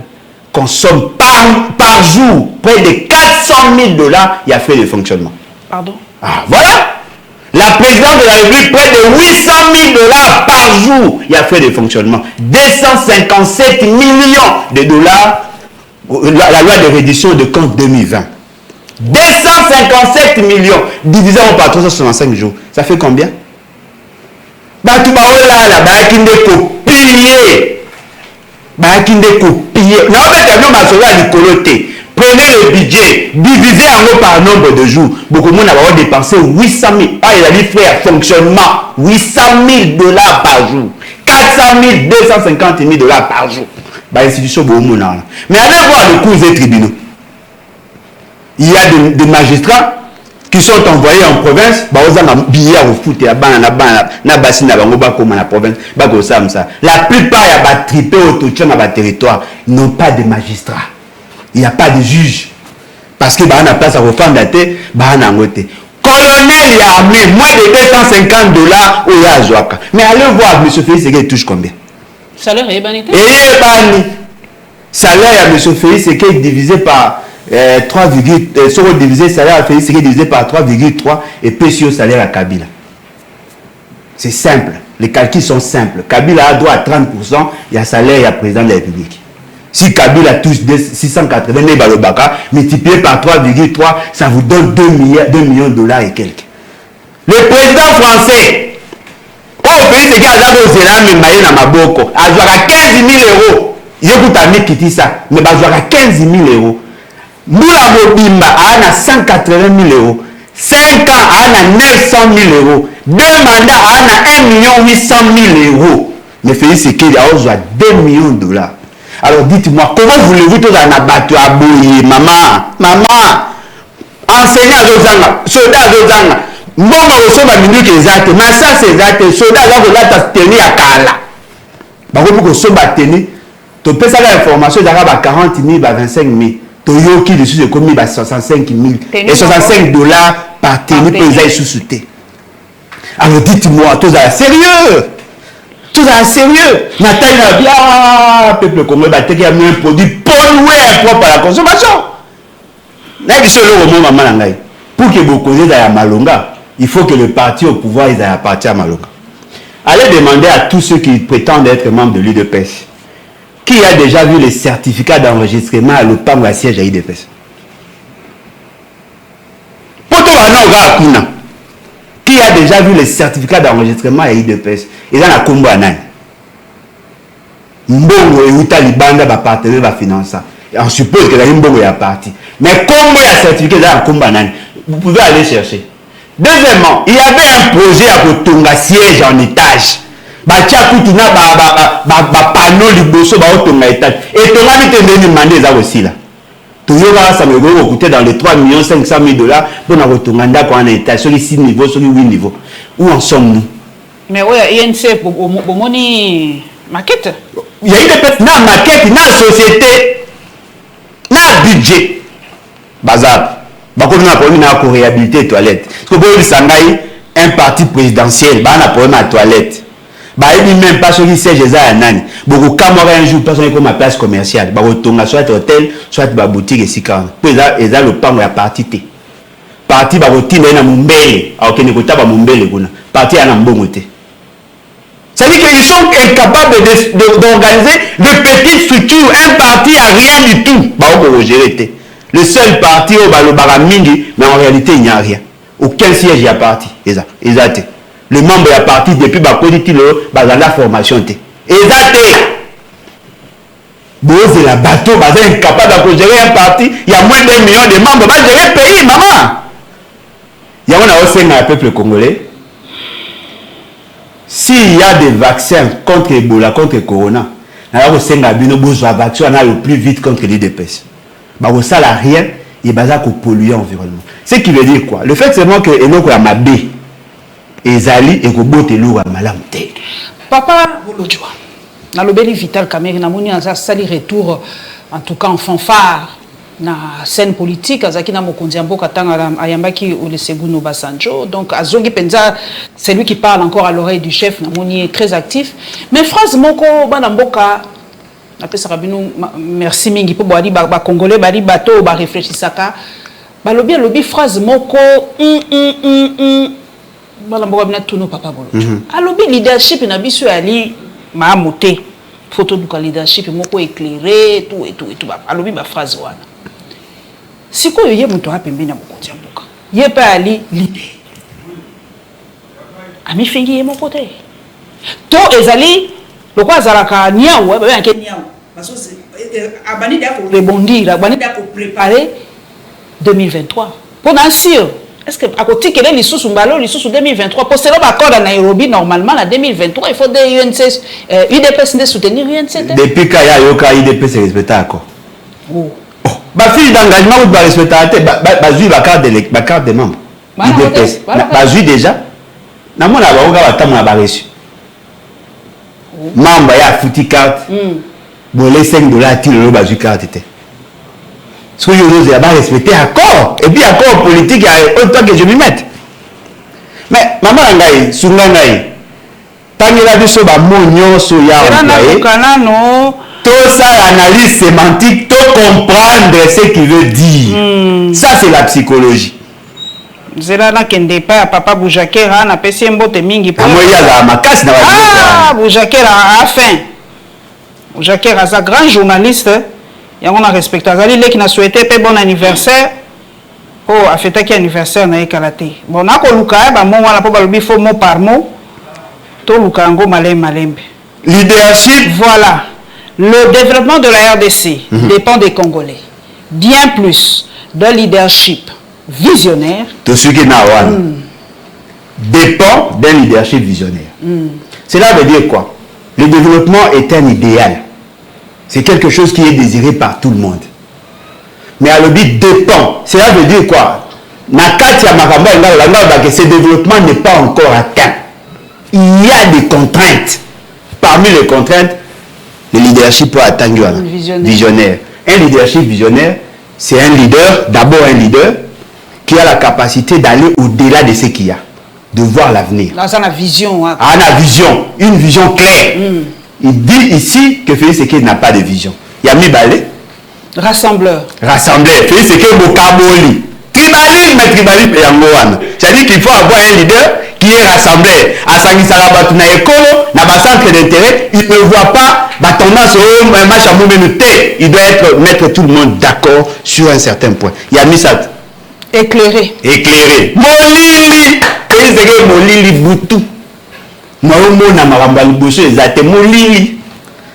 consomme par jour près de 400 000 $. Il y a fait le fonctionnement. Pardon? Ah, voilà. La présidente de la République, près de 800 000 $ par jour, il y a fait des fonctionnements. 257 millions de $, la loi de reddition de compte 2020. 257 millions, divisé par 365 jours. Ça fait combien? batu baolala bayaki nde kopiller na obeta bino masolo ya likolo te. Prenez le budget, divisez en par nombre de jours. Beaucoup de monde a dépensé 800 000. Ah, il a dit frère, fonctionnement, 800 000 $ par jour. 400 000, 250 000 $ par jour. Bah, institution, beaucoup de monde. Mais allez voir le cours des tribunaux. Il y a des magistrats qui sont envoyés en province, bah, ils ont billet au foot, il y a na bassin na bango ba comme la province, ba ko ça. La plupart ya ba tripé autour na ba territoire n'ont pas de magistrats. Il n'y a pas de juge. Parce que bah on a place à reprendre la tête, bah on a ngoté. Colonel ya armée moins de 250 $ au Yazouaka. Mais allez voir monsieur Félix il touche combien? Salaire est banité. Et bani. Salaire ya monsieur Félix c'est divisé par 3, sur divisé salaire à Félix c'est divisé par 3,3 et PCO salaire à Kabila. C'est simple. Les calculs sont simples. Kabila a droit à 30%, il y a salaire à président de la République. Si Kabila touche 680 000 balobaka, multiplié par 3,3, ça vous donne 2 millions de $ et quelques. Le président français, au pays, c'est qu'il y a un maboko, a 15 000 €. Il y a qui dit ça, mais il y a 15 000 €. Moula Mobimba a 180 000 €. 5 ans a 900 000 €. 2 mandats a 1 800 000 €. Mais Félix Sekedi a 2 millions de $. Alors dites-moi, comment voulez-vous tous en abattre à bouillir, maman, enseignant à Zozanga, soldat à Zozanga, mbongo osoba minduki ezate, massas ezate, soldat là volata teni à Kala. Bako ko soba teni, to pesa la information d'arabe à 40 000 à 25 000. To yoki dessus de commis à 65 000 et 65 $ par teni pour les sous-souter. Alors dites-moi, tous à sérieux. Tout ça sérieux. Nathalie bien, peuple congolais, il y a un produit pollué propre à la consommation. Pour que vous connaissiez à Malonga, il faut que le parti au pouvoir ait appartient à Malonga. Allez demander à tous ceux qui prétendent être membres de l'UDPS qui a déjà vu les certificats d'enregistrement à l'OPAM ou à siège à l'UDPS. Qui a déjà vu les certificats d'enregistrement à l'IDPS? Et dans la combo à Nani. Mbongo et Uta Libanda va partenaire va financer. On suppose que la Mbongo est parti. Mais combo et certificat dans la combo à Nani. Vous pouvez aller chercher. Deuxièmement, il y avait un projet à Kotonga siège en étage. Batia Koutina panneau liboso ba Otonga étage. Et Tonga ni tendeni mandé ça aussi là. Ça me coûter dans les 3 500 000 $ pour nous retourner dans l'état sur les 6 niveaux, sur les 8 niveaux. Où en sommes-nous? Mais oui, INC, pour money maquette. Il y a eu des personnes, dans la maquette, dans la société, dans le budget. Bazar. On a problème avec la réhabiliter les toilettes. Parce que vous avez un parti présidentiel, on a problème avec la toilette. Il n'y a même pas ceux qui siègent à Nani. Beaucoup Camara un jour, personne comme ma place commerciale. Soit hôtel, soit boutique et si quand. Puis ils ont le pan de la partie T. Parti Bagoti na Mumbele. Alors que nous avons Mumbele. Parti à Nambomote. C'est-à-dire qu'ils sont incapables d'organiser de petites structures. Un parti à rien du tout. Le seul parti au Balobaramindi, mais en réalité il n'y a rien. Aucun siège y a parti. Exact. Le membre de la partie depuis la formation. Exact. C'est la bateau, c'est incapable de gérer un parti. Il y a moins d'1 million de membres. Va gérer le pays, maman. Il y a aussi un peuple congolais. S'il y a des vaccins contre Ebola, contre Corona, il y a aussi un vaccin le plus vite contre l'IDPS. Ça n'a rien. Il y a polluer l'environnement. Ce qui veut dire quoi? Le fait seulement que l'eau a ma baie. Ezali et Kobote Loura Malamte. Papa Bolodjoa, dans le Béli Vital Kameri, Namoni a sali retour, en tout cas en fanfare, na scène politique, Azaki na Mokondiambo Katanga Ayambaki ou le Seguno Basanjo. Donc, Azongi Penza, c'est lui qui parle encore à l'oreille du chef, Namoni est très actif. Mais phrase Moko, Banamboka, merci Mingi, pour Boadi, Congolais, Badi Bato, réfléchissaka, Balobi, phrase Moko, papa alobi leadership na biso ali maamuté photo du leadership moko éclairé tout alobi ba phrase wana siko ye muto apembe na mokonzi ya mboka ye pa ali leader ami fengi ye moko te to ezali lokwa zalaka niaou ba yanke niaou parce que abani da ko rebondir abani da ko préparer 2023 pour dans sûr est-ce que à côté que les sous mbalo les sous 2023 pour cela accord à Nairobi normalement en 2023 il faut des UNC UDPS de soutenir UNC depuis quand ya yoka UDPS respecter accord oh ba fille d'engagement ou ba respecter ba jui ba carte de membre UDPS ba jui déjà na mona ba oga batamona ba reçu membre ya fouti carte bon les $5 tilo ba jui carte té ce que je veux dire, respecter accord. Et puis accord politique, il y a autant que je m'y mette. Mais maman Ngaï, Sungangaï, tant qu'il a vu ce bagnon, soya, tout ça, analyse sémantique, tout comprendre ce qu'il veut dire. Ça, c'est la psychologie. Zelana kende pa papa Boujakera na pesi mbote mingi pa. Moi ya la makasi na ba. Boujakera a faim. Boujakera c'est un grand journaliste. Et on a respecté. Azali qui n'a souhaité un bon anniversaire. Oh, a fêté qui anniversaire na ekalate. Bon, na ko luka ba mo wala po ba lobi fo mot par mot. To luka ngo malembe. Leadership. Voilà. Le développement de la RDC dépend des Congolais. Bien plus d'un leadership visionnaire. Tout ce qui n'a pas dépend d'un leadership visionnaire. Cela veut dire quoi? Le développement est un idéal. C'est quelque chose qui est désiré par tout le monde. Mais à l'objet dépend. Cela veut dire quoi? Ce développement n'est pas encore atteint. Il y a des contraintes. Parmi les contraintes, le leadership peut atteindre un visionnaire. Un leadership visionnaire, c'est un leader, d'abord un leader, qui a la capacité d'aller au-delà de ce qu'il y a, de voir l'avenir. Dans la vision. Hein. Ah, la vision, une vision claire. Il dit ici que Félix Tshisekedi n'a pas de vision. Il y a mis balé. Rassembleur. Rassembleur. Félix Tshisekedi Bokaboli. Tribalisme, tribalisme et Angoana. C'est-à-dire qu'il faut avoir un leader qui est rassembleur. À Sangisala Batuna Ekolo, dans le centre d'intérêt, il ne voit pas la tendance au match à mouvement. Il doit mettre tout le monde d'accord sur un certain point. Il y a mis ça. Éclairé. Éclairé. Molili. Félix Tshisekedi Molili Boutou.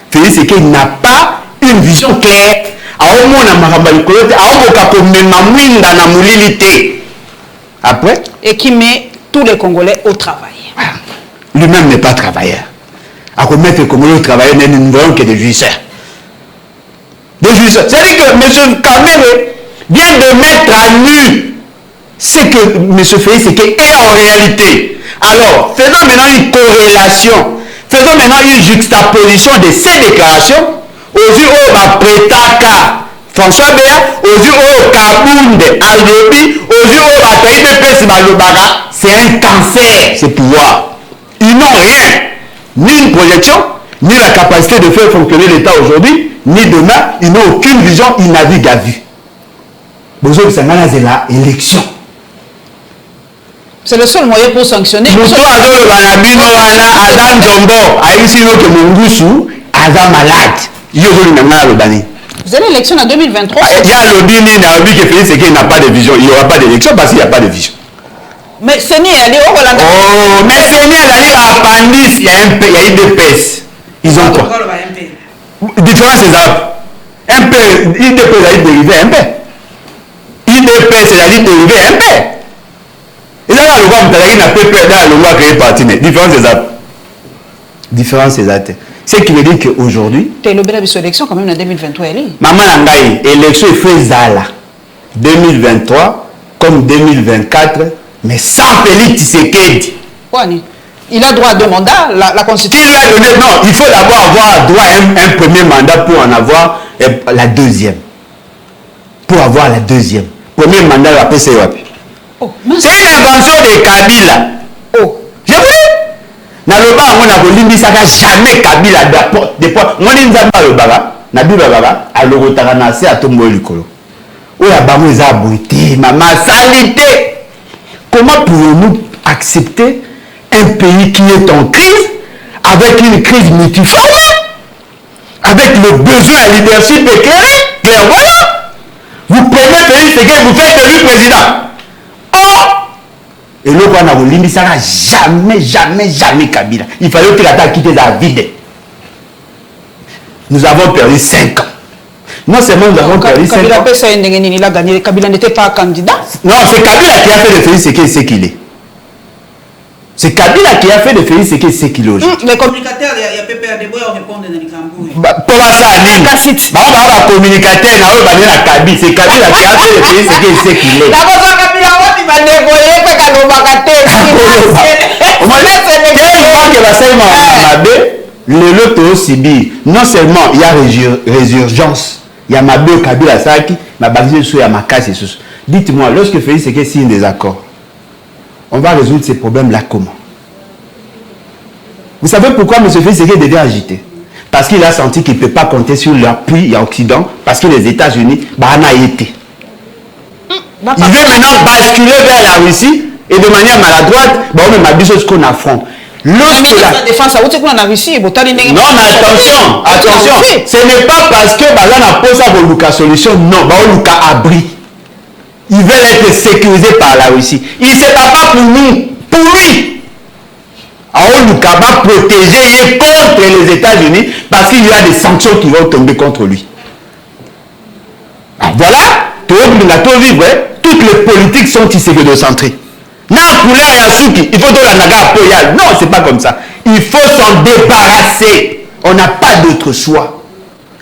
Félix Tshisekedi n'a pas une vision claire. Après, et qui met tous les Congolais au travail. Lui-même n'est pas travailleur. À mettre les Congolais au travail, nous ne voyons que des jouisseurs. Des jouisseurs. C'est-à-dire que M. Kamere vient de mettre à nu ce que M. Félix Tshisekedi est en réalité. Alors, faisons maintenant une corrélation, faisons maintenant une juxtaposition de ces déclarations aux yeux où Prétaka, François Béa, aux yeux où Kabounde, Aldobi, aux yeux où Taïdepes Malobara. C'est un cancer, ce pouvoir. Ils n'ont rien, ni une projection, ni la capacité de faire fonctionner l'État aujourd'hui, ni demain. Ils n'ont aucune vision, ils naviguent à vue. Besoin de la élection. C'est le seul moyen pour sanctionner. Vous êtes l'élection en 2023. Il y a le dit que Félix Tshisekedi n'a pas de vision. Il n'y aura pas d'élection parce qu'il n'y a pas de vision. Mais c'est ni aller au Rwanda. Oh, mais c'est ni aller à Pandis. Il y a un pays, il y a une DPS. Ils ont quoi? Différence c'est ça. Un peu, une DPS a dérivé un peu. Une DPS a dérivé un peu. Et là, le roi n'a pas peur dans le roi créé parti. Différence c'est ça. Différence c'est ça. Ce qui veut dire qu'aujourd'hui. Tu as l'objet de l'élection quand même en 2023. Maman Nangaï, élection fait Zala. 2023 comme 2024, mais sans Félix Tshisekedi. Il a droit à 2 mandats, la Constitution. Non, il faut d'abord avoir droit à un premier mandat pour en avoir la deuxième. Pour avoir la deuxième. Premier mandat, après c'est Wapi. Oh, c'est une invention de Kabila. Oh. Je vous dis. Dans le bas, on a voulu ça jamais Kabila de poids. Moi, je n'ai pas le baga. Nabi Baga, à l'Orotaranase à Tombo Likolo. Où la banque est aboutie, maman, salité. Comment pouvons-nous accepter un pays qui est en crise, avec une crise multiforme, avec le besoin à leadership éclairé, clairvoyant? Vous prenez Félix Tshisekedi, vous faites élu président. Oh! Et le quoi n'a pas ça jamais Kabila. Il fallait que la quitte la vide. Nous avons perdu 5 ans. Non seulement nous avons perdu 5 ans. Kabila n'était pas candidat. Non, c'est Kabila qui a fait de Félix ce qu'il est. C'est Kabila qui a fait de Félix ce qu'il est aujourd'hui. Les communicateurs, il y a PPA de Boya répondre dans les Cambouis. Pour ça, les communicateurs, c'est Kabila qui a fait de Félix ce qu'il est. Le lot aussi, non seulement il y a résurgence, il y a ma bio Kabila Saki, ma basée sur ma casse et tout. Dites-moi, lorsque Félix Tshisekedi signe des accords, on va résoudre ces problèmes-là comment? Vous savez pourquoi M. Félix Tshisekedi devait agiter? Parce qu'il a senti qu'il ne peut pas compter sur l'appui à Occident, parce que les États-Unis, bah, a été. Il veut maintenant basculer vers la Russie et de manière maladroite, bah, on a dit ce qu'on affronte. La défense, non, attention, ce n'est pas parce que on a posé la solution, non, on a abri. Ils veulent être sécurisés par la Russie. Il ne se bat pas pour nous, pour lui. On va protéger contre les États-Unis parce qu'il y a des sanctions qui vont tomber contre lui. Voilà, toutes les politiques sont iségocentrées. Non, il faut la non, c'est pas comme ça. Il faut s'en débarrasser. On n'a pas d'autre choix.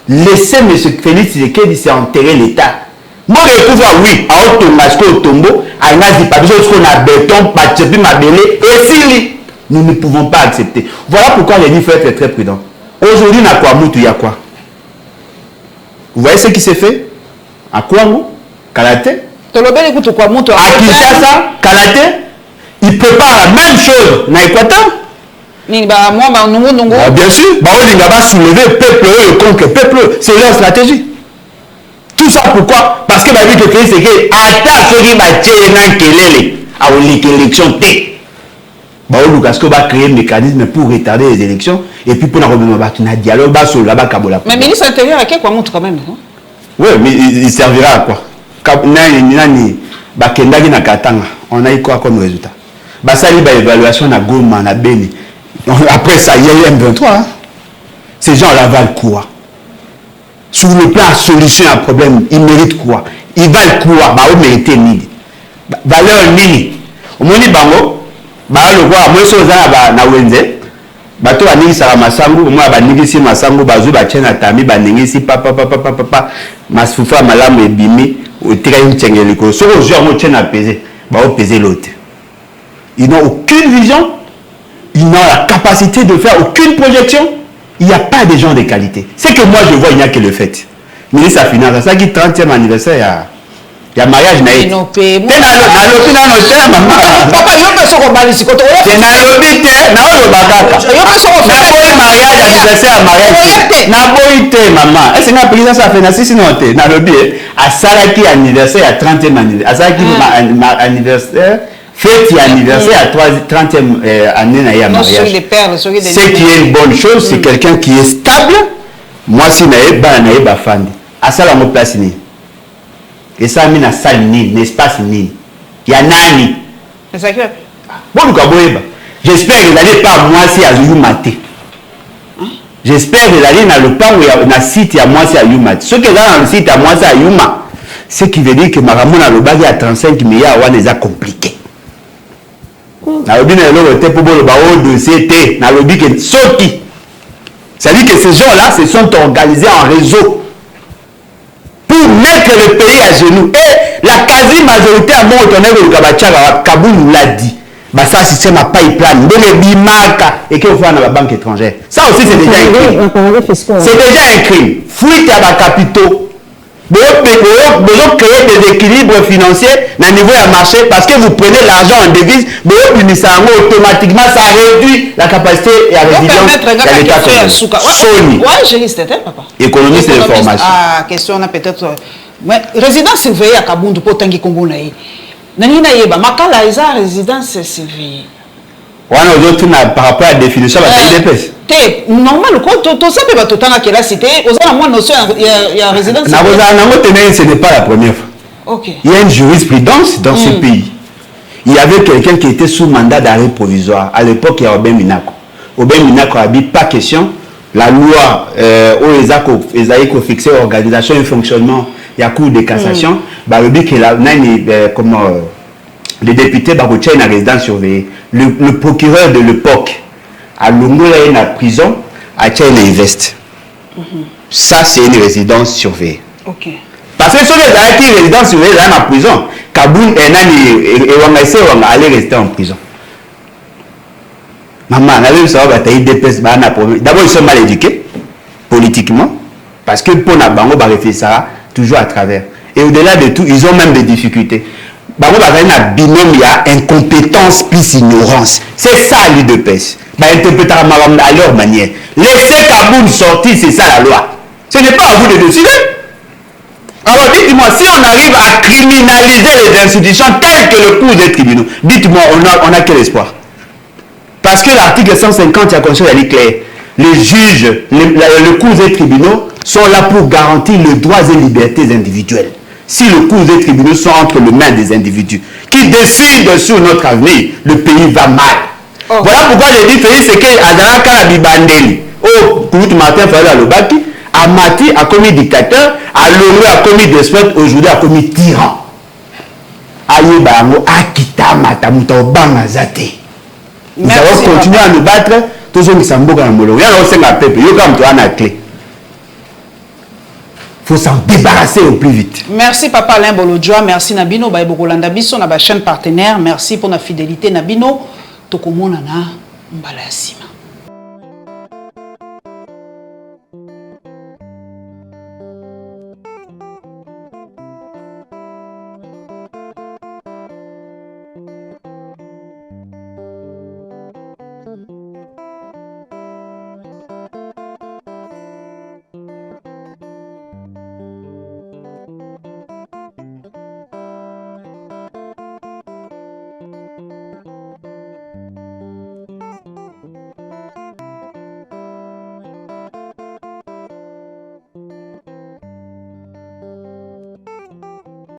Laissez M. Félix Tshisekedi s'enterrer l'État. Moi, je trouve oui, à Otomasco, Tombo, à Nazi, pas besoin qu'on a béton, pas de ma belé, et si nous ne pouvons pas accepter. Voilà pourquoi il faut être très prudent. Aujourd'hui, il y a quoi, il y a quoi? Vous voyez ce qui s'est fait? À Kouamou, Kalate, à Kinshasa, Kalate, il prépare la même chose dans l'Équateur. Bien sûr, il va soulever le peuple contre le peuple. C'est leur stratégie. Tout ça pourquoi? Parce que ma vie de Félix Tshisekedi attaque ceux qui va tirer à l'élection T. Parce qu'on va créer un mécanisme pour retarder les élections et puis pour un dialogue là-bas. Mais le ministre intérieur a quoi montre quand même? Oui, mais il servira à quoi? On a eu quoi comme résultat? Ça y est, évaluation à Goma, à Beni. Après ça, il y a eu M23. Ces gens-là valent quoi? Sur le plan de solution à un problème, ils méritent quoi? Ils valent quoi? Ils méritent nini? Valeur nini? Au moins, bango, le roi, moi, je suis na Wenze. Bato aningisa masangu, moi, baningisi masangu, bazu, bachena tami, baningisi, papa, masfufa, malamu, ebimi, tira une tchengeliko. Sur le jour, moi, tchena pesé, peser l'autre. Ils n'ont aucune vision, ils n'ont la capacité de faire aucune projection. Il n'y a pas de gens de qualité. C'est que moi je vois, il n'y a que le fait. Ministre de la Finance, ça qui 30e anniversaire, il y a mariage naïf. Fête anniversaire à 30e année de mariage. Ce qui est une bonne chose, c'est quelqu'un qui est stable. Moi, si je suis fan, à ça, la place ni. Et ça, il y a salle ni, l'espace ni. Il y a nani. Bon, j'espère que vous n'allez pas moi si à Yumate. J'espère que vous allez dans le temps où il y a un site à moi si à Yumate. Ce qui est dans le site à moi si à Yuma, ce qui veut dire que Maramona le bag à 35 milliards, on est compliqué. C'est-à-dire que ces gens-là se sont organisés en réseau pour mettre le pays à genoux. Et la quasi-majorité à mon retourné de Kaboul nous l'a dit. Ça, système n'a pas eu plan. Et qu'il faut faire dans la banque étrangère. Ça aussi, c'est déjà un crime. C'est déjà un crime. Fuite à la capitaux. Vous devez créer des équilibres financiers dans le niveau du marché parce que vous prenez l'argent en devise, automatiquement ça réduit la capacité et la résilience de l'État. Sony. Oui, je risque peut-être, papa. Économiste de formation. Ah, question là peut-être. Mais résidence surveillée à Kabundu pour Tanguy Kongo naï. Nanina yeba, makala isa résidence surveillée. Ouais, nous autres par rapport à la définition de la TDPS. Normal, tout ça peut être dans la cité. Aux a moins notion il y a résidence. Ce n'est pas la première fois. Okay. Il y a une jurisprudence dans ce pays. il y avait quelqu'un qui était sous mandat d'arrêt provisoire. À l'époque, il y a Aubin Minako. Aubin Minako a dit pas question. La loi où ils ont fixé l'organisation et le fonctionnement, il y a cours de cassation. Bah, le but que les députés Baroucha une résidence surveillée. Le procureur de l'époque à Lungola est en prison à Tchaïna Invest. Ça, c'est une résidence surveillée. Ok. Parce que si les gens qui résidence surveillée sont en prison, Kaboul et aller rester en prison. Maman, d'abord, ils sont mal éduqués, politiquement, parce que pour la banque, on va ça toujours à travers. Et au-delà de tout, ils ont même des difficultés. Bango va faire un binôme, il y a incompétence plus ignorance. C'est ça l'UDPS. Bah, interpréter à leur manière. Laissez Kaboul sortir, c'est ça la loi. Ce n'est pas à vous de décider. Alors dites-moi, si on arrive à criminaliser les institutions telles que le cours des tribunaux, dites-moi, on a quel espoir? Parce que l'article 150 de la Constitution est clair. Les juges, le cours des tribunaux sont là pour garantir les droits et libertés individuelles. Si le cours des tribunaux sont entre les mains des individus qui décident sur notre avenir, le pays va mal. Oh. Voilà pourquoi je dis Félix, c'est que Adana Bibandeli, au Kourout Martin Fayol Alobaki, Amati a commis dictateur, Alomé a commis despote, aujourd'hui a commis tyran. Aye Bango, Akita Matamuta Obangazate. Nous allons continuer à nous battre, tous ceux qui sont dans le monde. Il y a un peuple, il y a un clé. Il faut s'en débarrasser au plus vite. Merci Papa Alain Bolodjoa, merci Nabino, Baïbokolanda Bisso, na chaîne partenaire, merci pour la fidélité Nabino, Tokomona na Mbalasima.